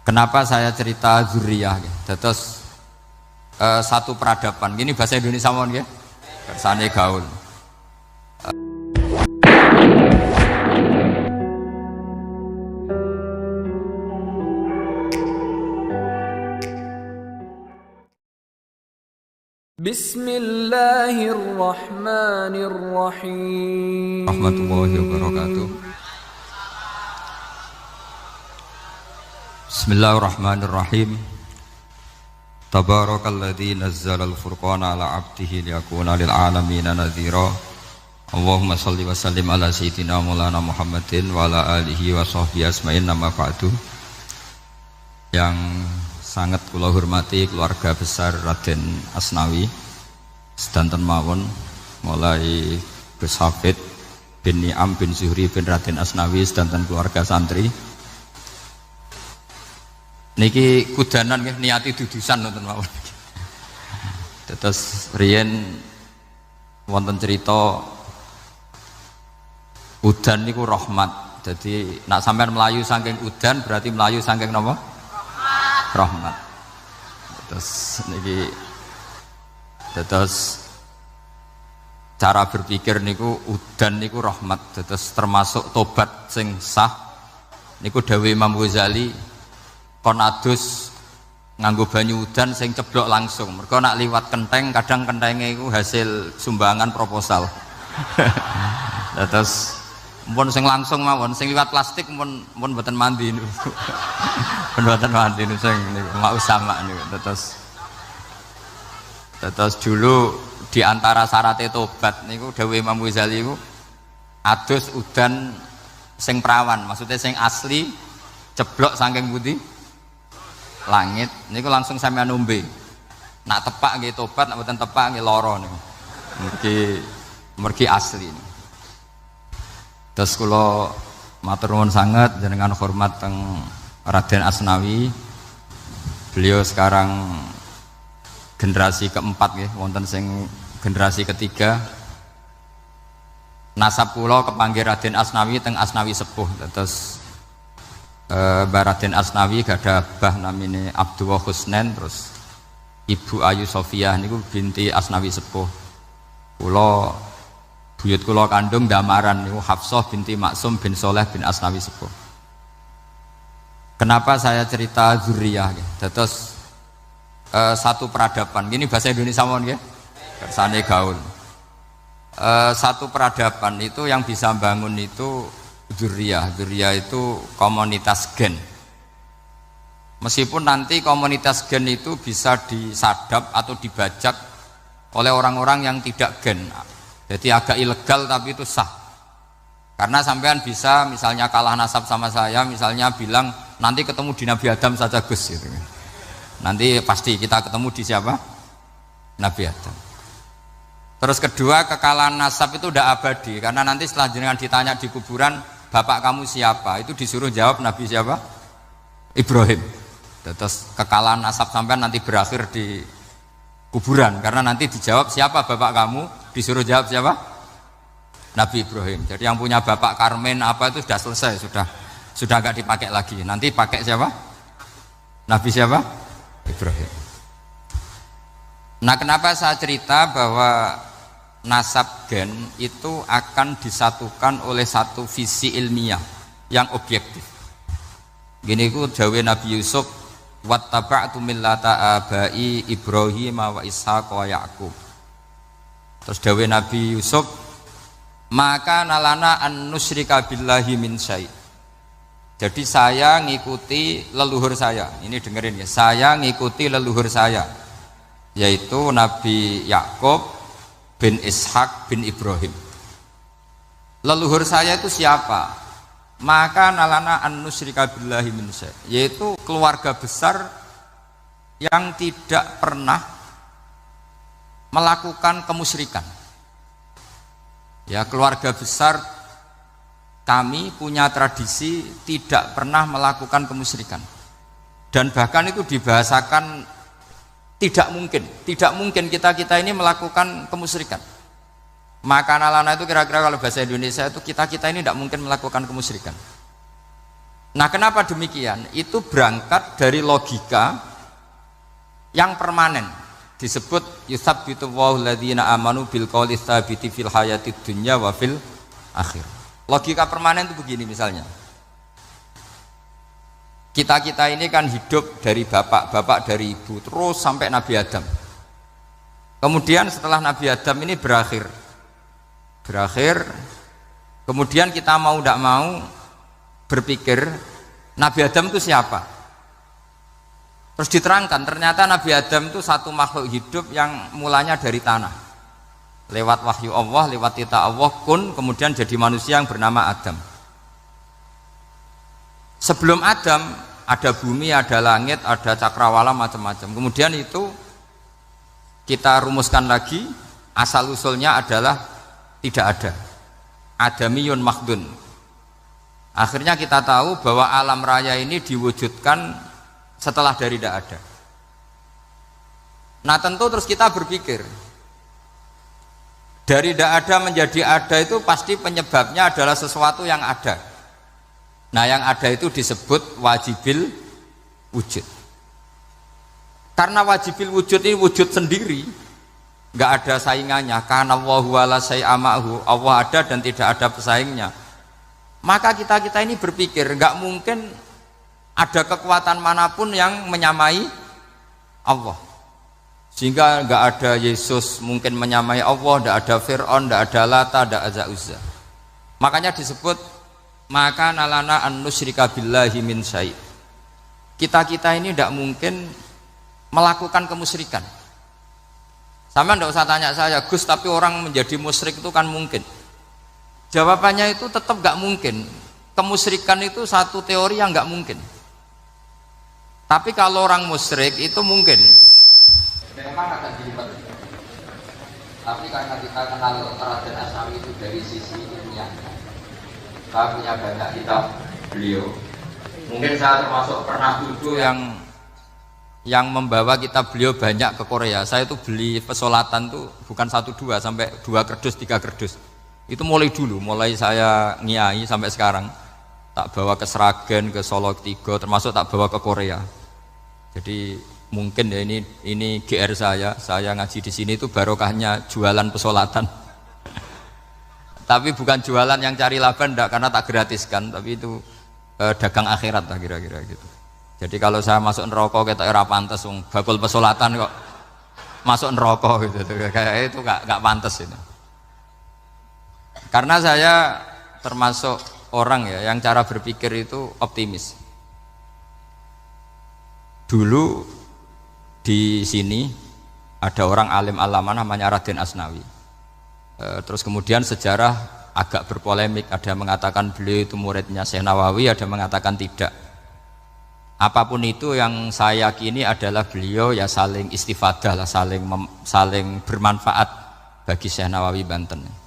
Kenapa saya cerita zuriyah? Terus satu peradaban. Gini bahasa Indonesia mohon ya. Kersane gaul. Bismillahirrahmanirrahim. Rahmatullahi wabarakatuh. Bismillahirrahmanirrahim. Tabarakalladzi nazzalal furqana ala 'abdihi liyakuna lil 'alamin nadhira. Allahumma shalli wa sallim ala sayyidina Maulana Muhammadin wa ala alihi wa sahbihi asma'in nama ba'du. Yang sangat kula hormati keluarga besar Raden Asnawi sedanten mawon mulai Gus Hafid bin Ni'am bin Zuhri bin Raden Asnawi sedanten keluarga santri niki kudanan nggih niati dudusan nonton mawon. Terus riyen wonten cerita udan niku rahmat. Jadi nak sampean melayu saking udan berarti melayu saking napa? Rahmat. Terus niki cara berpikir niku udan niku rahmat. Terus termasuk tobat sing sah niku dawuh Imam Ghazali kon adus nganggo banyu udan sing ceblok langsung. Mergo nak liwat kenteng kadang kentenge iku hasil sumbangan proposal. Terus mun sing langsung mawon, sing liwat plastik mun mboten mandi niku. Mboten mandi niku sing niku mau sama niku. Terus dulu di antara syarat tobat niku dawuh Imam Ghazali niku adus udan sing perawan, maksudnya sing asli ceblok saking putih langit niku langsung sampean nombe. Nak tepak nggih tobat, nak mboten tepak nggih lara niku. Mergi asli. Terus kula matur nuwun sanget jenengan hormat teng Raden Asnawi. Beliau sekarang generasi keempat nggih, wonten sing generasi ketiga. Nasab kula kepanggih Raden Asnawi teng Asnawi sepuh. Terus Raden Asnawi gadah bah namine Abdullah Husnen, terus Ibu Ayu Sofiyah niku binti Asnawi sepuh. Kula buyut kula kandung damaran niku Hafsah binti Maksum bin Soleh bin Asnawi sepuh. Kenapa saya cerita zuriyah? Terus satu peradaban. Gini bahasa Indonesia mohon nggih. Kersane gaul. Satu peradaban itu yang bisa bangun itu zuriyah itu komunitas gen. Meskipun nanti komunitas gen itu bisa disadap atau dibajak oleh orang-orang yang tidak gen. Jadi agak ilegal tapi itu sah. Karena sampean bisa misalnya kalah nasab sama saya, misalnya bilang nanti ketemu di Nabi Adam saja Gus gitu. Nanti pasti kita ketemu di siapa? Nabi Adam. Terus kedua, kekalahan nasab itu udah abadi karena nanti setelah jenengan ditanya di kuburan bapak kamu siapa? Itu disuruh jawab Nabi siapa? Ibrahim. Terus kekalahan nasab sampean nanti berakhir di kuburan karena nanti dijawab siapa bapak kamu? Disuruh jawab siapa? Nabi Ibrahim. Jadi yang punya bapak Karmen apa itu sudah selesai, sudah nggak dipakai lagi. Nanti pakai siapa? Nabi siapa? Ibrahim. Nah, kenapa saya cerita bahwa nasab gen itu akan disatukan oleh satu visi ilmiah yang objektif. Gini ku dawuh Nabi Yusuf, wattaba'tu millata abai Ibrahim wa Ishaq wa Yaqub. Terus dawuh Nabi Yusuf, maka nalana an nusyrika billahi min syai'. Jadi saya ngikuti leluhur saya. Ini dengerin ya, saya ngikuti leluhur saya, yaitu Nabi Yakub bin Ishak bin Ibrahim. Leluhur saya itu siapa? Maka nalana an nusyrika billahi min syai', yaitu keluarga besar yang tidak pernah melakukan kemusyrikan. Ya, keluarga besar kami punya tradisi tidak pernah melakukan kemusyrikan. Dan bahkan itu dibahasakan tidak mungkin kita ini melakukan kemusyrikan. Maka nalana itu kira-kira kalau bahasa Indonesia itu kita ini tidak mungkin melakukan kemusyrikan. Nah, kenapa demikian? Itu berangkat dari logika yang permanen. Disebut yusabbitu Allahu alladziina aamanu bil qouli tsabiti fil hayatid dunya wa fil akhir. Logika permanen itu begini misalnya. Kita ini kan hidup dari bapak dari ibu terus sampai Nabi Adam. Kemudian setelah Nabi Adam ini berakhir, kemudian kita mau tidak mau berpikir Nabi Adam itu siapa? Terus diterangkan ternyata Nabi Adam itu satu makhluk hidup yang mulanya dari tanah, lewat wahyu Allah, lewat titah Allah kun, kemudian jadi manusia yang bernama Adam. Sebelum Adam ada bumi, ada langit, ada cakrawala, macam-macam. Kemudian itu kita rumuskan lagi, asal usulnya adalah tidak ada, adamiyun makhdun. Akhirnya kita tahu bahwa alam raya ini diwujudkan setelah dari tidak ada. Nah tentu terus kita berpikir, dari tidak ada menjadi ada itu pasti penyebabnya adalah sesuatu yang ada. Nah yang ada itu disebut wajibil wujud. Karena wajibil wujud ini wujud sendiri, nggak ada saingannya. Karena Allahu wala syai'amahu, Allah ada dan tidak ada pesaingnya. Maka kita ini berpikir nggak mungkin ada kekuatan manapun yang menyamai Allah. Sehingga nggak ada Yesus mungkin menyamai Allah, nggak ada Fir'aun, nggak ada Lata, nggak ada Uzza. Makanya disebut maka nalana an nusyrika billahi min syai'. Kita ini tidak mungkin melakukan kemusyrikan. Sama tidak usah tanya saya, Gus, tapi orang menjadi musyrik itu kan mungkin. Jawabannya itu tetap nggak mungkin. Kemusyrikan itu satu teori yang nggak mungkin. Tapi kalau orang musyrik itu mungkin. Memang akan dilibat. Tapi karena kita kenal Raden Asnawi itu dari sisi ilmiah, saya punya banyak kitab beliau. Mungkin saya termasuk pernah dulu yang membawa kitab beliau banyak ke Korea. Saya itu beli pesolatan tuh bukan 1-2 sampai 2 kerdus 3 kerdus. Itu mulai dulu, mulai saya ngiai sampai sekarang. Tak bawa ke Sragen, ke Solo Tigo, termasuk tak bawa ke Korea. Jadi mungkin ya ini GR saya ngaji di sini itu barokahnya jualan pesolatan. Tapi bukan jualan yang cari laba enggak, karena tak gratiskan, tapi itu dagang akhirat lah kira-kira gitu. Jadi kalau saya masuk neraka kita era pantas bakul pesolatan kok masuk neraka gitu. Kayak itu enggak pantas itu. Karena saya termasuk orang ya yang cara berpikir itu optimis. Dulu di sini ada orang alim alama namanya Raden Asnawi. Terus kemudian sejarah agak berpolemik, ada yang mengatakan beliau itu muridnya Syekh Nawawi, ada yang mengatakan tidak. Apapun itu yang saya yakini adalah beliau ya saling istifadah lah, saling bermanfaat bagi Syekh Nawawi Banten.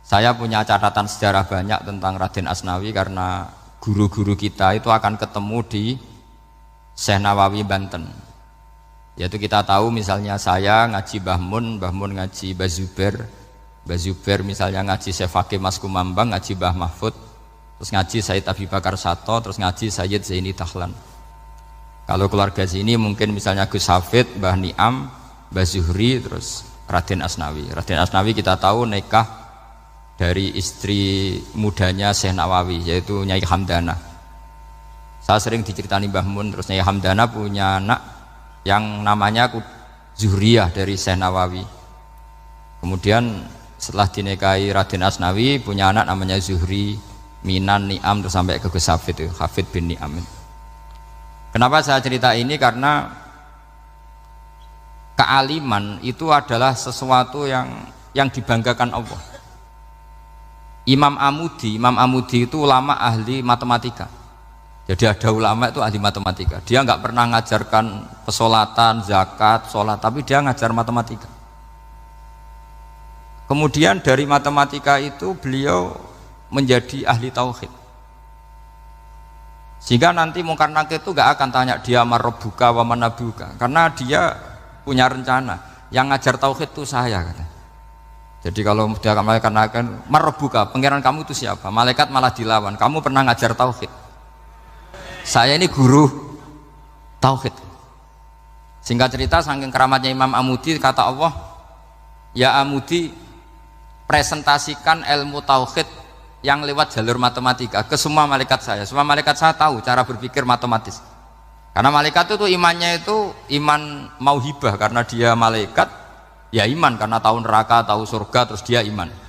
Saya punya catatan sejarah banyak tentang Raden Asnawi karena guru-guru kita itu akan ketemu di Syekh Nawawi Banten. Yaitu kita tahu misalnya saya ngaji Mbah Mun ngaji Mbah Zubair misalnya ngaji Syekh Fakih Mas Kumambang, ngaji Mbah Mahfud, terus ngaji Sayyid Abi Bakar Sato, terus ngaji Sayyid Zaini Dahlan. Kalau keluarga sini mungkin misalnya Gus Hafid, Mbah Niam, Mbah Zuhri, terus Raden Asnawi. Raden Asnawi kita tahu nikah dari istri mudanya Syekh Nawawi, yaitu Nyai Hamdana. Saya sering diceritani Mbah Mun, terus Nyai Hamdana punya anak yang namanya Zuhriyah dari Syekh Nawawi. Kemudian setelah dinikahi Raden Asnawi punya anak namanya Zuhri, Minan, Niam, terus sampai ke Gus Hafid itu, Hafid bin Niam. Kenapa saya cerita ini? Karena kealiman itu adalah sesuatu yang dibanggakan Allah. Imam Amudi itu ulama ahli matematika. Jadi ada ulama itu ahli matematika. Dia nggak pernah ngajarkan pesolatan, zakat, sholat, tapi dia ngajar matematika. Kemudian dari matematika itu beliau menjadi ahli tauhid. Sehingga nanti Mungkar Nakir itu nggak akan tanya dia marabbuka wa manabuka, karena dia punya rencana. Yang ngajar tauhid itu saya kata. Jadi kalau dia malaikat nakir marabbuka, pangeran kamu itu siapa? Malaikat malah dilawan. Kamu pernah ngajar tauhid? Saya ini guru tauhid. Singkat cerita, saking keramatnya Imam Amudi, kata Allah, ya Amudi, presentasikan ilmu tauhid yang lewat jalur matematika ke semua malaikat saya. Semua malaikat saya tahu cara berpikir matematis. Karena malaikat itu imannya itu iman mauhibah, karena dia malaikat, ya iman karena tahu neraka, tahu surga, terus dia iman.